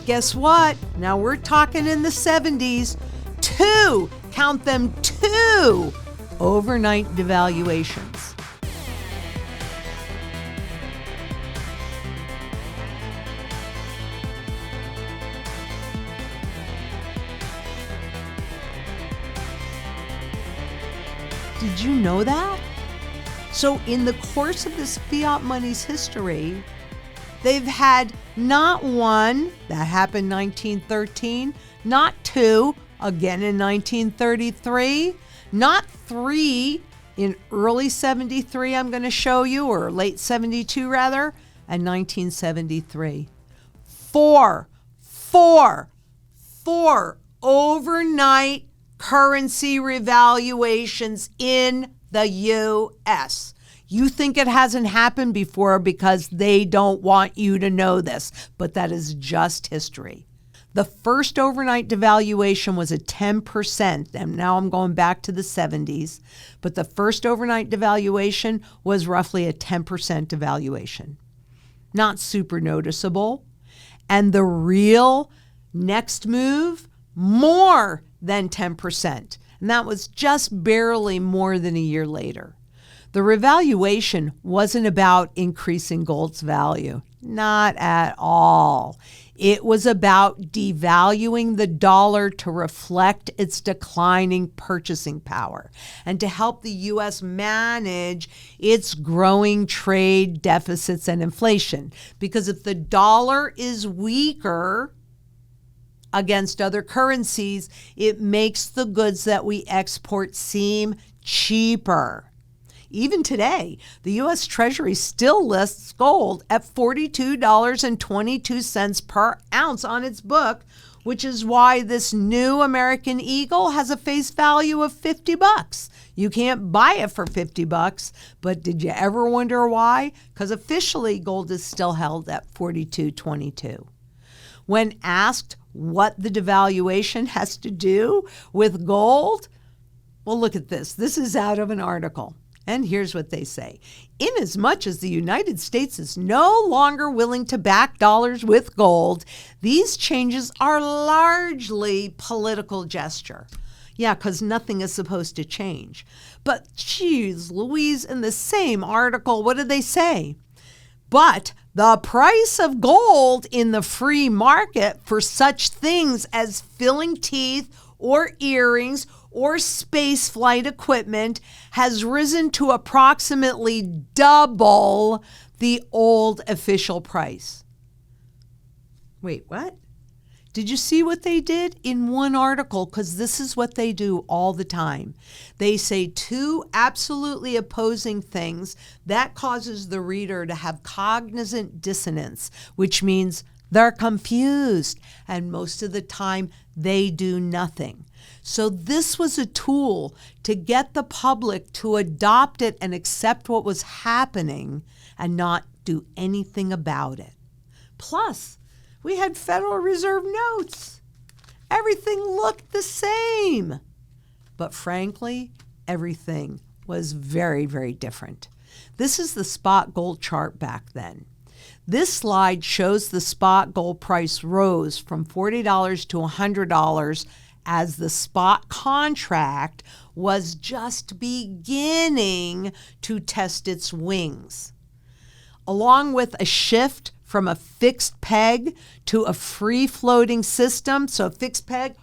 guess what? Now we're talking in the 70s. 2, count them, 2 overnight devaluations. Did you know that? So in the course of this fiat money's history, they've had not one, that happened 1913, not 2, again in 1933, not 3 in early 73, I'm going to show you, or late 72 rather, and 1973. 4 overnight currency revaluations in the U.S. You think it hasn't happened before because they don't want you to know this, but that is just history. The first overnight devaluation was at 10%, and now I'm going back to the 70s, but the first overnight devaluation was roughly a 10% devaluation. Not super noticeable. And the real next move, more than 10%, and that was just barely more than a year later. The revaluation wasn't about increasing gold's value, not at all. It was about devaluing the dollar to reflect its declining purchasing power and to help the U.S. manage its growing trade deficits and inflation. Because if the dollar is weaker against other currencies, it makes the goods that we export seem cheaper. Even today, the U.S. Treasury still lists gold at $42.22 per ounce on its book, which is why this new American Eagle has a face value of $50. You can't buy it for $50, but did you ever wonder why? Because officially, gold is still held at $42.22. When asked what the devaluation has to do with gold, well, look at this. This is out of an article. And here's what they say. Inasmuch as the United States is no longer willing to back dollars with gold, these changes are largely political gesture. Yeah, because nothing is supposed to change. But geez, Louise, in the same article, what did they say? But the price of gold in the free market for such things as filling teeth or earrings or space flight equipment has risen to approximately double the old official price. Wait, what? Did you see what they did in one article? Because this is what they do all the time. They say two absolutely opposing things that causes the reader to have cognizant dissonance, which means they're confused, and most of the time they do nothing. So this was a tool to get the public to adopt it and accept what was happening and not do anything about it. Plus, we had Federal Reserve notes. Everything looked the same. But frankly, everything was very, very different. This is the spot gold chart back then. This slide shows the spot gold price rose from $40 to $100 as the spot contract was just beginning to test its wings. Along with a shift from a fixed peg to a free-floating system, so a fixed peg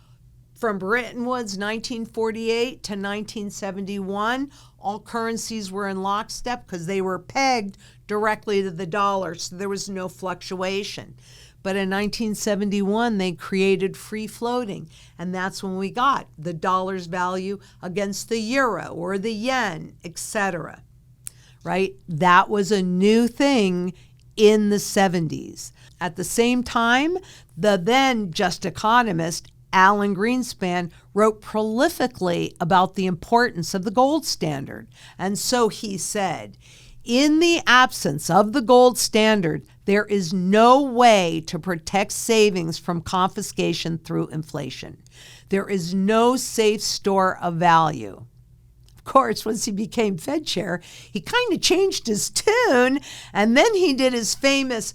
from Bretton Woods 1948 to 1971, all currencies were in lockstep because they were pegged directly to the dollar, so there was no fluctuation. But in 1971, they created free floating, and that's when we got the dollar's value against the euro or the yen, etc. Right? That was a new thing in the 70s. At the same time, the then just economist Alan Greenspan wrote prolifically about the importance of the gold standard. And so he said, in the absence of the gold standard, there is no way to protect savings from confiscation through inflation. There is no safe store of value. Of course, once he became Fed chair, he kind of changed his tune, and then he did his famous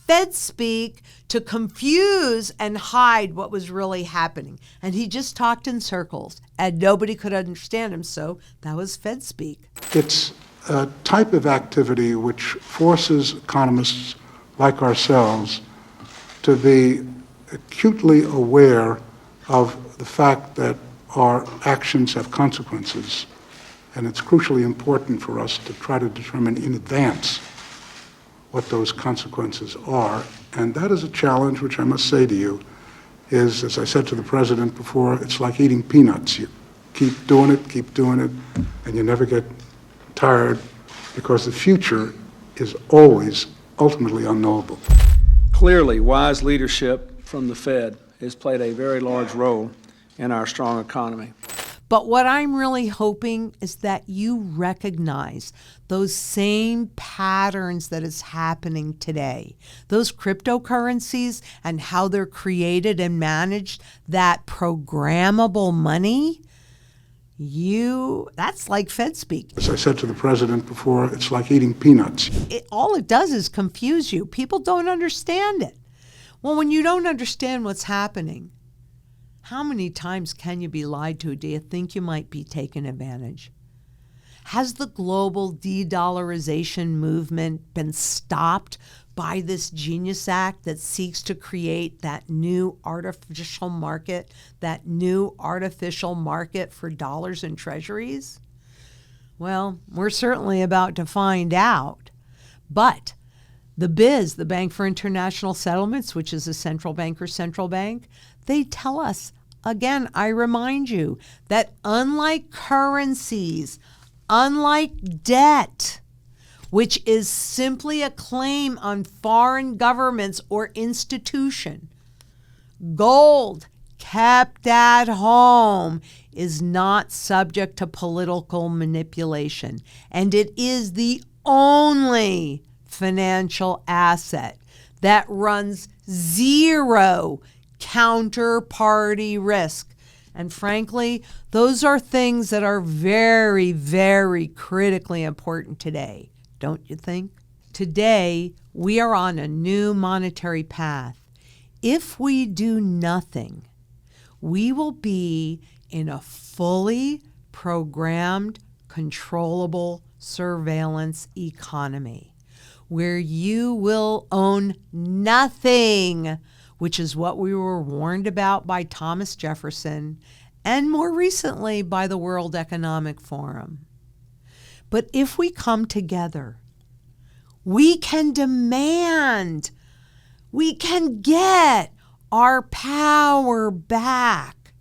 Fed speak to confuse and hide what was really happening. And he just talked in circles, and nobody could understand him, so that was Fed speak. It's a type of activity which forces economists like ourselves to be acutely aware of the fact that our actions have consequences. And it's crucially important for us to try to determine in advance what those consequences are. And that is a challenge which I must say to you is, as I said to the president before, it's like eating peanuts. You keep doing it, and you never get tired because the future is always ultimately unknowable. Clearly, wise leadership from the Fed has played a very large role in our strong economy. But what I'm really hoping is that you recognize those same patterns that is happening today. Those cryptocurrencies and how they're created and managed, that programmable money, that's like Fed speak. As I said to the president before, it's like eating peanuts. All it does is confuse you. People don't understand it. Well, when you don't understand what's happening, how many times can you be lied to? Do you think you might be taken advantage? Has the global de-dollarization movement been stopped by this Genius Act that seeks to create that new artificial market for dollars and treasuries? Well, we're certainly about to find out. But the BIS, the Bank for International Settlements, which is a central banker's central bank, they tell us, again, I remind you, that unlike currencies, unlike debt, which is simply a claim on foreign governments or institution, gold kept at home is not subject to political manipulation, and it is the only financial asset that runs zero counterparty risk. And frankly, those are things that are very, very critically important today, don't you think? Today, we are on a new monetary path. If we do nothing, we will be in a fully programmed, controllable surveillance economy where you will own nothing, which is what we were warned about by Thomas Jefferson and more recently by the World Economic Forum. But if we come together, we can demand, we can get our power back.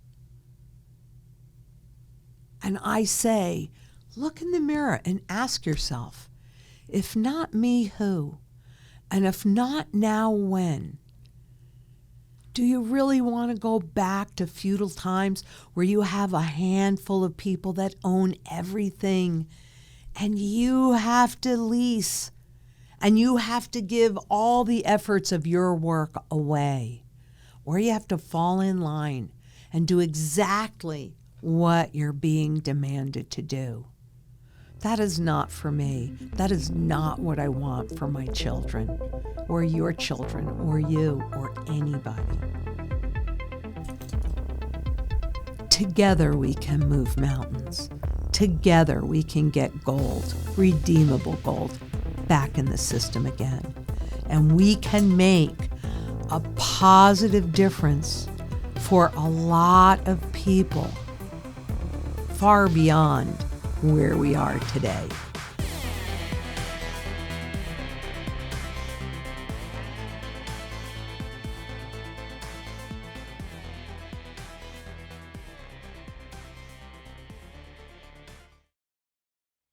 And I say, look in the mirror and ask yourself, if not me, who? And if not now, when? Do you really want to go back to feudal times where you have a handful of people that own everything and you have to lease and you have to give all the efforts of your work away? Or you have to fall in line and do exactly what you're being demanded to do? That is not for me. That is not what I want for my children, or your children, or you, or anybody. Together we can move mountains. Together we can get gold, redeemable gold, back in the system again. And we can make a positive difference for a lot of people far beyond where we are today.